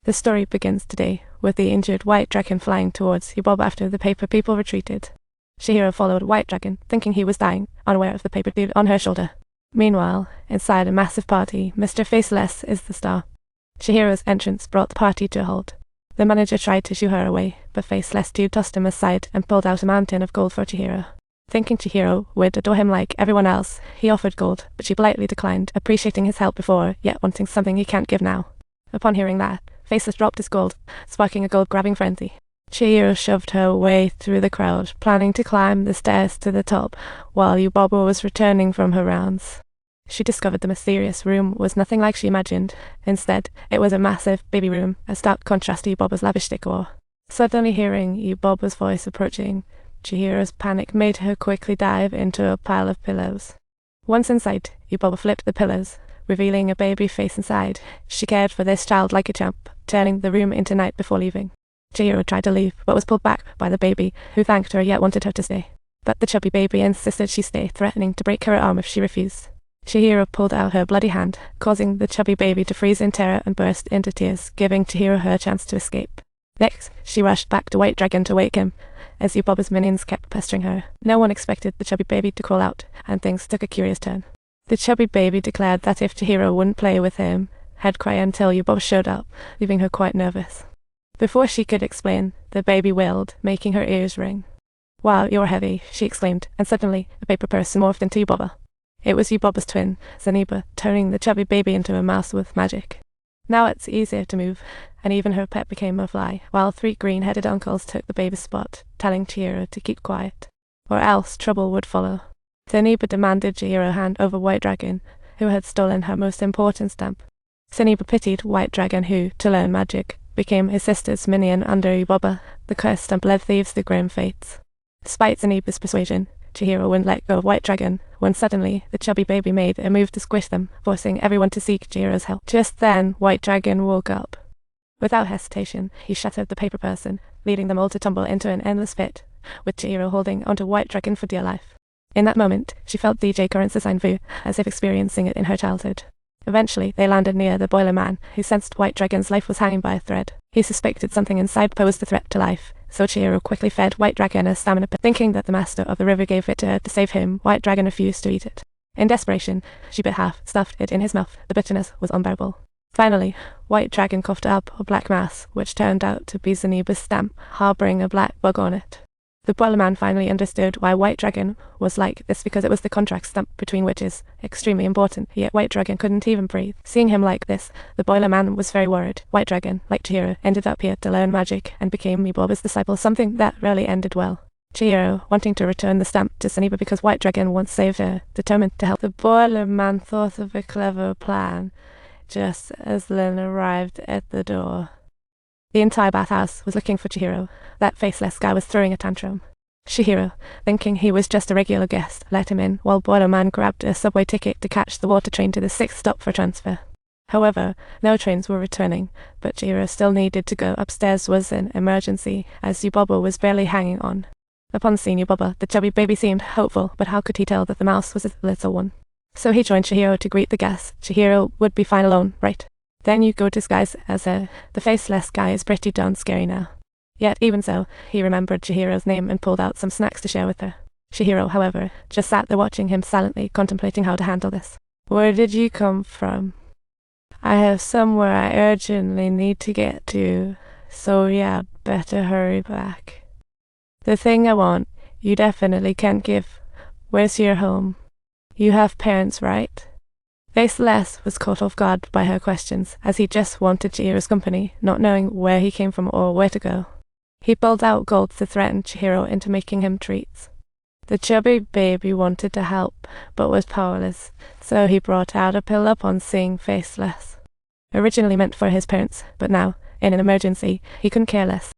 The story begins today, with the injured White Dragon flying towards Yubaba after the paper people retreated. Chihiro followed White Dragon, thinking he was dying, unaware of the paper dude on her shoulder. Meanwhile, inside a massive party, Mr. Faceless is the star. Chihiro's entrance brought the party to a halt. The manager tried to shoo her away, but Faceless dude tossed him aside and pulled out a mountain of gold for Chihiro. Thinking Chihiro would adore him like everyone else, he offered gold, but she politely declined, appreciating his help before, yet wanting something he can't give now. Upon hearing that, Faceless dropped his gold, sparking a gold-grabbing frenzy. Chihiro shoved her way through the crowd, planning to climb the stairs to the top, while Yubaba was returning from her rounds. She discovered the mysterious room was nothing like she imagined. Instead, it was a massive baby room, a stark contrast to Yubaba's lavish decor. Suddenly hearing Yubaba's voice approaching, Chihiro's panic made her quickly dive into a pile of pillows. Once inside, Yubaba flipped the pillows, revealing a baby face inside. She cared for this child like a champ, turning the room into night before leaving. Chihiro tried to leave, but was pulled back by the baby, who thanked her yet wanted her to stay. But the chubby baby insisted she stay, threatening to break her arm if she refused. Chihiro pulled out her bloody hand, causing the chubby baby to freeze in terror and burst into tears, giving Chihiro her chance to escape. Next, she rushed back to White Dragon to wake him, as Yubaba's minions kept pestering her. No one expected the chubby baby to crawl out, and things took a curious turn. The chubby baby declared that if Chihiro wouldn't play with him, he'd cry until Yubaba showed up, leaving her quite nervous. Before she could explain, the baby wailed, making her ears ring. "Wow, you're heavy," she exclaimed, and suddenly a paper person morphed into Yubaba. It was Yubaba's twin, Zeniba, turning the chubby baby into a mouse with magic. Now it's easier to move, and even her pet became a fly, while 3 green-headed uncles took the baby's spot, telling Chihiro to keep quiet, or else trouble would follow. Zeniba demanded Chihiro hand over White Dragon, who had stolen her most important stamp. Zeniba pitied White Dragon who, to learn magic, became his sister's minion under Yubaba. The cursed stamp led thieves to grim fates. Despite Zeniba's persuasion, Chihiro wouldn't let go of White Dragon, when suddenly the chubby baby made a move to squish them, forcing everyone to seek Chihiro's help. Just then, White Dragon woke up. Without hesitation, he shattered the paper person, leading them all to tumble into an endless pit, with Chihiro holding onto White Dragon for dear life. In that moment, she felt DJ Current's design vu, as if experiencing it in her childhood. Eventually, they landed near the Boiler Man, who sensed White Dragon's life was hanging by a thread. He suspected something inside posed a threat to life, so Chihiro quickly fed White Dragon a stamina pill. Thinking that the master of the river gave it to her to save him, White Dragon refused to eat it. In desperation, she bit half, stuffed it in his mouth. The bitterness was unbearable. Finally, White Dragon coughed up a black mass, which turned out to be Zeniba's stamp, harboring a black bug on it. The Boiler Man finally understood why White Dragon was like this, because it was the contract stamp between witches, extremely important, yet White Dragon couldn't even breathe. Seeing him like this, the Boiler Man was very worried. White Dragon, like Chihiro, ended up here to learn magic and became Yubaba's disciple, something that rarely ended well. Chihiro, wanting to return the stamp to Zeniba because White Dragon once saved her, determined to help. The Boiler Man thought of a clever plan, just as Lynn arrived at the door. The entire bathhouse was looking for Chihiro. That faceless guy was throwing a tantrum. Chihiro, thinking he was just a regular guest, let him in, while Boiler Man grabbed a subway ticket to catch the water train to the 6th stop for transfer. However, no trains were returning, but Chihiro still needed to go. Upstairs was an emergency, as Yubaba was barely hanging on. Upon seeing Yubaba, the chubby baby seemed hopeful, but how could he tell that the mouse was a little one? So he joined Chihiro to greet the guests. Chihiro would be fine alone, right? Then you go disguised as her. The faceless guy is pretty darn scary now. Yet even so, he remembered Chihiro's name and pulled out some snacks to share with her. Chihiro, however, just sat there watching him silently, contemplating how to handle this. "Where did you come from?" "I have somewhere I urgently need to get to, so yeah, better hurry back." "The thing I want, you definitely can't give. Where's your home? You have parents, right?" Faceless was caught off guard by her questions, as he just wanted Chihiro's company, not knowing where he came from or where to go. He pulled out gold to threaten Chihiro into making him treats. The chubby baby wanted to help, but was powerless, so he brought out a pill upon seeing Faceless. Originally meant for his parents, but now, in an emergency, he couldn't care less.